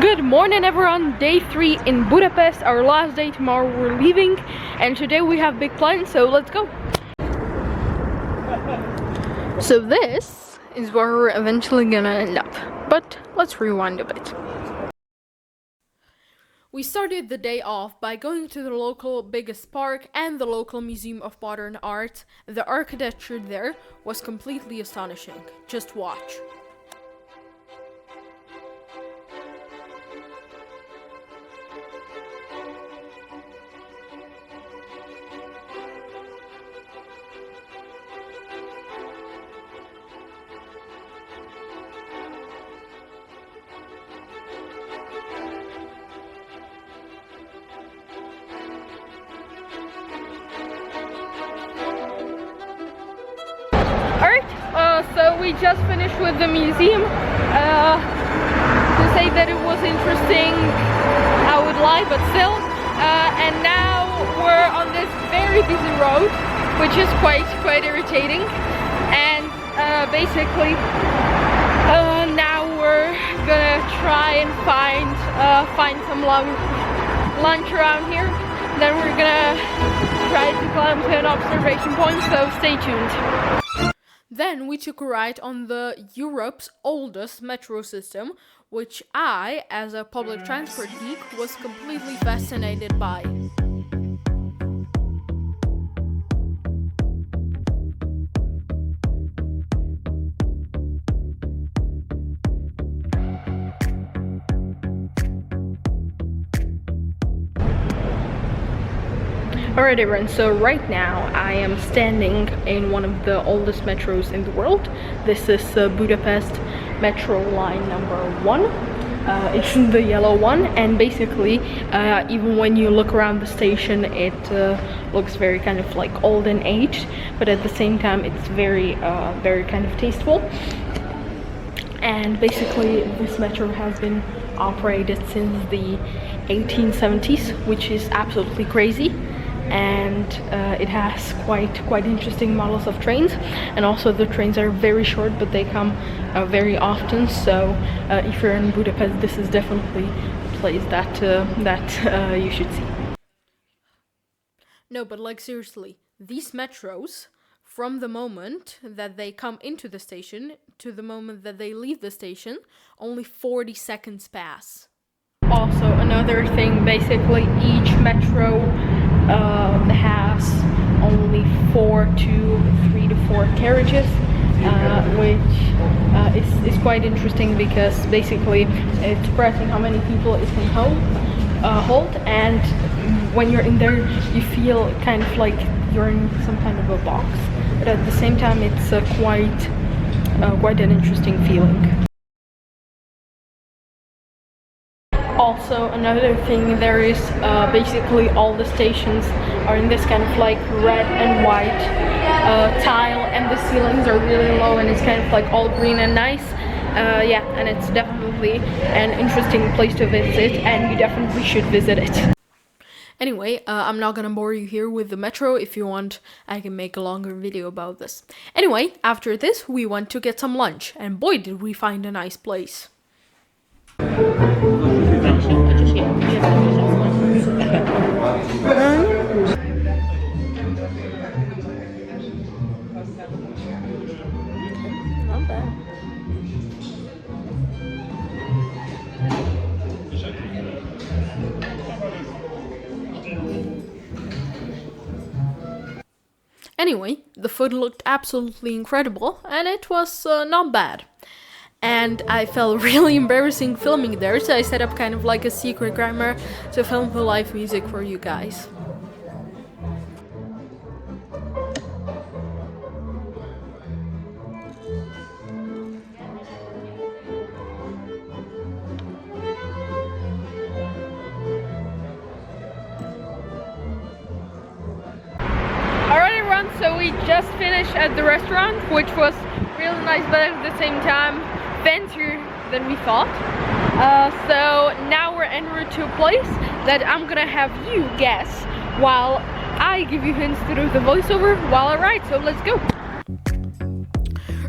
Good morning everyone, day 3 in Budapest, our last day. Tomorrow we're leaving and today we have big plans, so let's go. So this is where we're eventually gonna end up, but let's rewind a bit. We started the day off by going to the local biggest park and the local Museum of Modern Art. The architecture there was completely astonishing. Just watch. Alright, so we just finished with the museum. To say that it was interesting, I would lie, but still. And now we're on this very busy road, which is quite irritating. And basically, now we're gonna try and find some lunch around here. Then we're gonna try to climb to an observation point, so stay tuned. Then we took a ride on the Europe's oldest metro system, which I, as a public transport geek, was completely fascinated by. Alright everyone, so right now I am standing in one of the oldest metros in the world. This is Budapest metro line number 1. It's the yellow one, and basically even when you look around the station it looks very kind of like old and aged, but at the same time it's very kind of tasteful. And basically this metro has been operated since the 1870s, which is absolutely crazy. And it has quite interesting models of trains, and also the trains are very short, but they come very often. So if you're in Budapest, this is definitely a place that you should see. No, but like seriously, these metros, from the moment that they come into the station to the moment that they leave the station, only 40 seconds pass. Also, another thing, basically each metro has only 3 to 4 carriages, which is quite interesting, because basically it's surprising how many people it can hold, and when you're in there you feel kind of like you're in some kind of a box, but at the same time it's quite an interesting feeling. Also, another thing, there is basically all the stations are in this kind of like red and white tile, and the ceilings are really low, and it's kind of like all green and nice. Yeah, and it's definitely an interesting place to visit, and you definitely should visit it. Anyway, I'm not gonna bore you here with the metro. If you want, I can make a longer video about this. Anyway, after this we went to get some lunch, and boy did we find a nice place. Not bad. Anyway, the food looked absolutely incredible, and it was not bad. And I felt really embarrassing filming there, so I set up kind of like a secret camera to film the live music for you guys. Alright everyone, so we just finished at the restaurant, which was really nice, but at the same time fancier than we thought. So now we're en route to a place that I'm gonna have you guess while I give you hints through the voiceover while I ride, so let's go.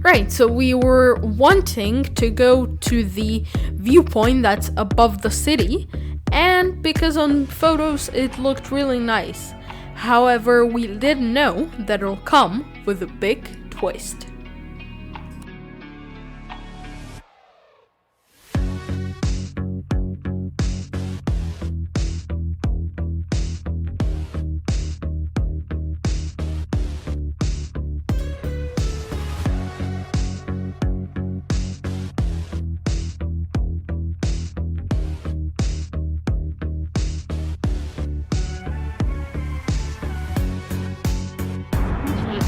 Right, so we were wanting to go to the viewpoint that's above the city, and because on photos it looked really nice. However, we didn't know that it'll come with a big twist.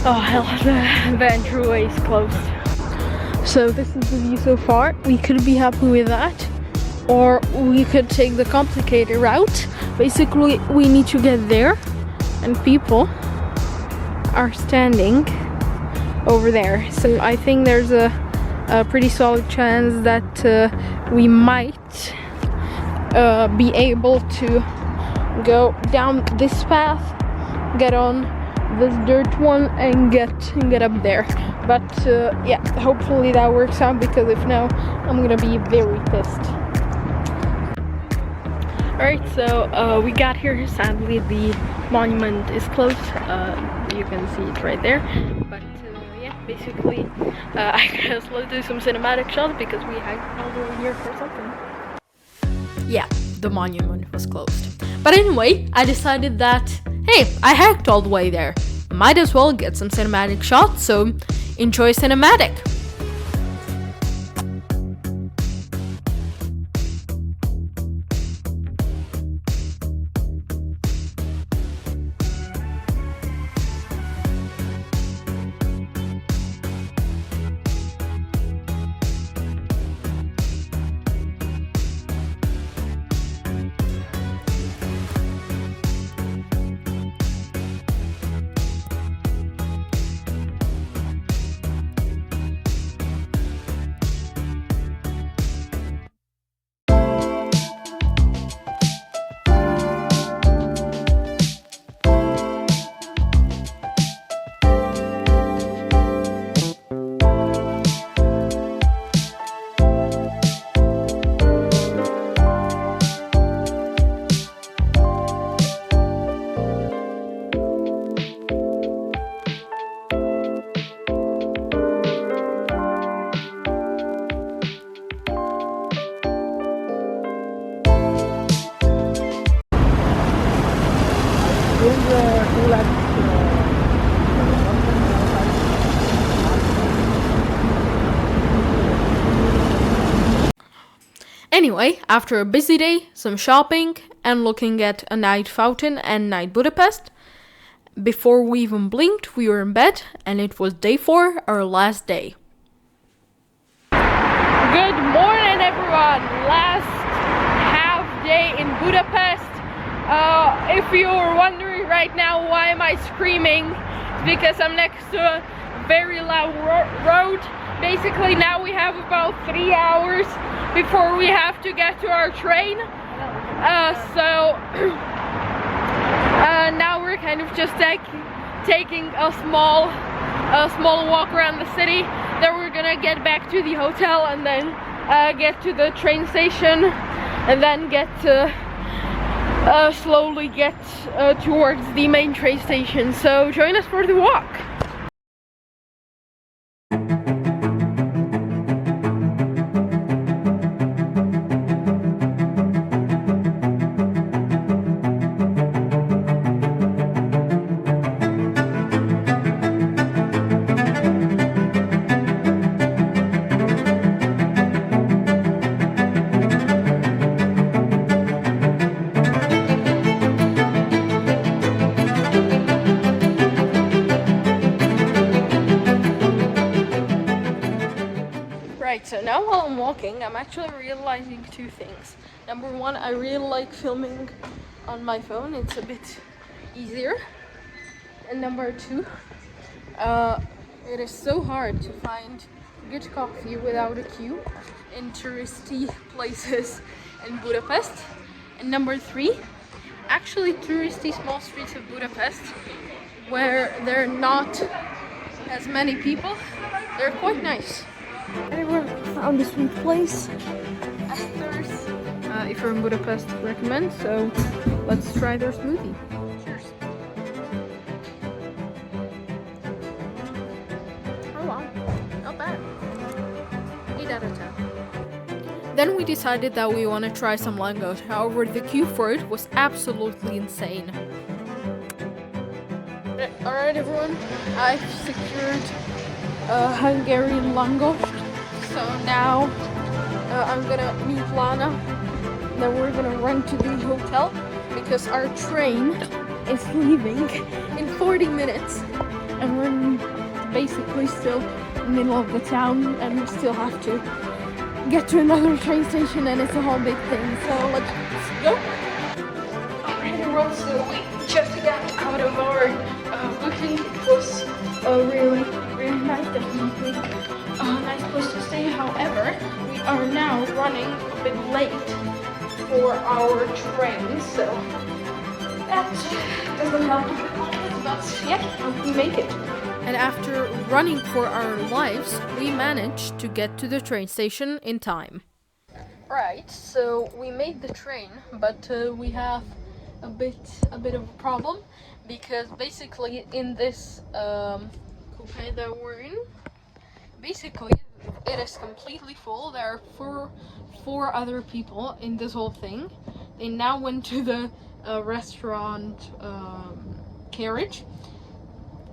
Oh hell, the entryway is closed. So this is the view so far. We could be happy with that, or we could take the complicated route. Basically, we need to get there, and people are standing over there. So I think there's a pretty solid chance that we might be able to go down this path, get on this dirt one, and get up there. But yeah, hopefully that works out, because if no, I'm gonna be very pissed. Alright, so we got here. Sadly, the monument is closed. You can see it right there. But yeah, basically, I guess let's do some cinematic shots, because we hiked all the way here for something. Yeah, the monument was closed. But anyway, I decided that, hey, I hiked all the way there. Might as well get some cinematic shots, so enjoy cinematic. Anyway, after a busy day, some shopping, and looking at a night fountain and night Budapest, before we even blinked, we were in bed, and it was day 4, our last day. Good morning, everyone! Last half day in Budapest. If you were wondering right now why am I screaming, it's because I'm next to a very loud road. Basically, now we have about 3 hours before we have to get to our train. Now we're kind of just taking a small walk around the city. Then we're gonna get back to the hotel, and then get to the train station, and then slowly get towards the main train station. So join us for the walk. Right, so now while I'm walking, I'm actually realizing 2 things. Number 1, I really like filming on my phone. It's a bit easier. And number 2, it is so hard to find good coffee without a queue in touristy places in Budapest. And number 3, actually touristy small streets of Budapest, where there are not as many people, they're quite nice. Anyway, found this sweet place. If you're in Budapest, recommend. So let's try their smoothie. Cheers. Oh wow, not bad. 8 out of 10. Then we decided that we want to try some langosh. However, the queue for it was absolutely insane. Alright everyone, I've secured a Hungarian langosh. So now I'm gonna meet Lana. Then we're gonna run to the hotel because our train is leaving in 40 minutes. And we're basically still in the middle of the town and we still have to get to another train station and it's a whole big thing. So let's go. Alright everyone, so we just got out of our booking. It was really nice, definitely a nice place to stay. However, we are now running a bit late for our train, so that doesn't help a bit much, but yeah, we make it. And after running for our lives, we managed to get to the train station in time. Right, so we made the train, but we have a bit of a problem because basically in this coupe that we're in, basically it is completely full. There are four other people in this whole thing. They now went to the restaurant carriage,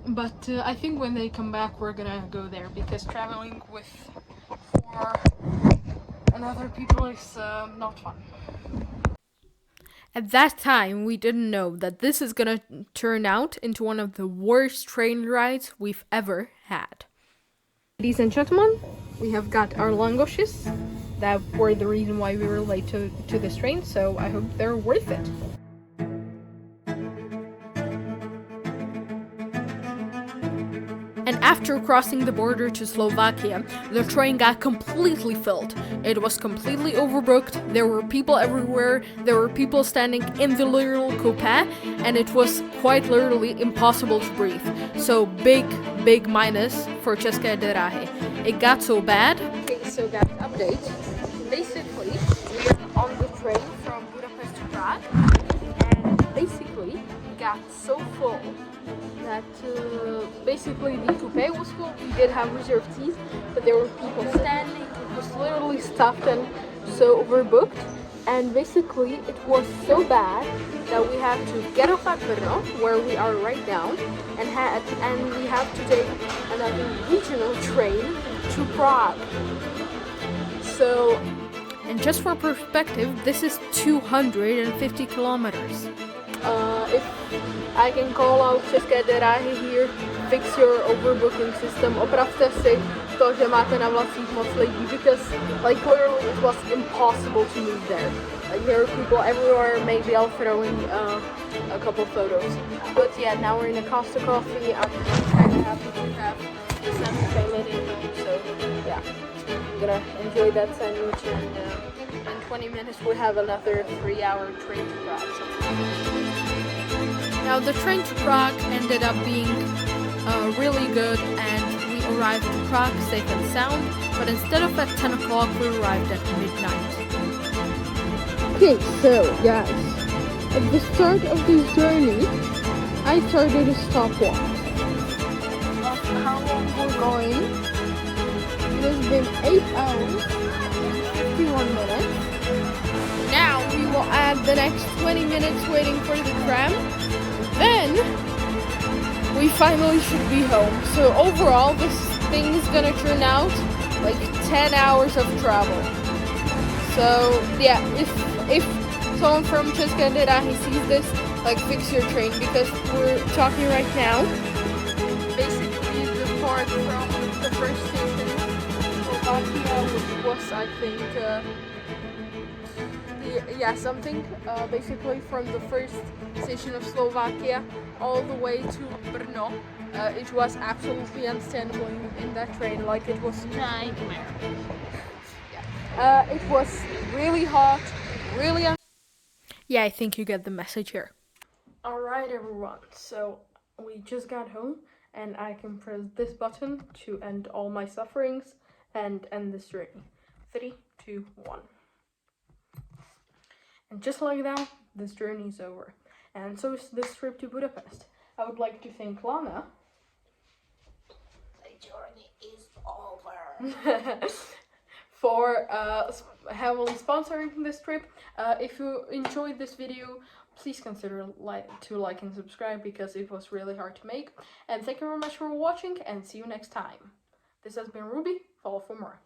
but I think when they come back we're gonna go there because traveling with 4 other people is not fun. At that time, we didn't know that this is gonna turn out into one of the worst train rides we've ever had. Ladies and gentlemen, we have got our langoshes that were the reason why we were late to this train, so I hope they're worth it. And after crossing the border to Slovakia, the train got completely filled. It was completely overbooked, there were people everywhere, there were people standing in the literal coupe, and it was quite literally impossible to breathe. So big minus for České dráhy. It got so bad. Okay, so guys, update. Basically, we were on the train from Budapest to Prague, and basically it got so full that basically the coupe was full. We did have reserved seats, but there were people standing. It was literally stuffed and so overbooked. And basically it was so bad that we had to get off at Brno, where we are right now, and we have to take another regional train to Prague. So, and just for perspective, this is 250 kilometers. If I can call out České dráhy here, fix your overbooking system, opravte si to, že máte na vlacích moc lidí, because like literally it was impossible to move there. Like there are people everywhere, maybe I'll throw in a couple photos. But yeah, now we're in a Costa Coffee. I'm kind of happy to have the sandwich I let in home, so yeah, I'm gonna enjoy that sandwich, and in 20 minutes we have another 3-hour train to Prague. So. Now the train to Prague ended up being really good, and we arrived in Prague safe and sound, but instead of at 10 o'clock we arrived at midnight. Okay, so guys, at the start of this journey I started a stopwatch of how long we're going. It has been 8 hours, 51 minutes. Now we will add the next 20 minutes waiting for the tram. Then we finally should be home. So overall, this thing is gonna turn out like 10 hours of travel. So yeah, if someone from České dráhy sees this, like fix your train, because we're talking right now. Basically, the part from the first station in Slovakia, which was I think something basically from the first station of Slovakia all the way to Brno. It was absolutely unstandable in that train, like it was a nightmare. It was really hot, really yeah, I think you get the message here. Alright everyone, so we just got home and I can press this button to end all my sufferings and end this journey. 3, 2, 1. And just like that, this journey is over. And so is this trip to Budapest. I would like to thank Lana. The journey is over. For heavily sponsoring this trip. If you enjoyed this video, please consider to like and subscribe, because it was really hard to make. And thank you very much for watching, and see you next time. This has been Ruby. Follow for more.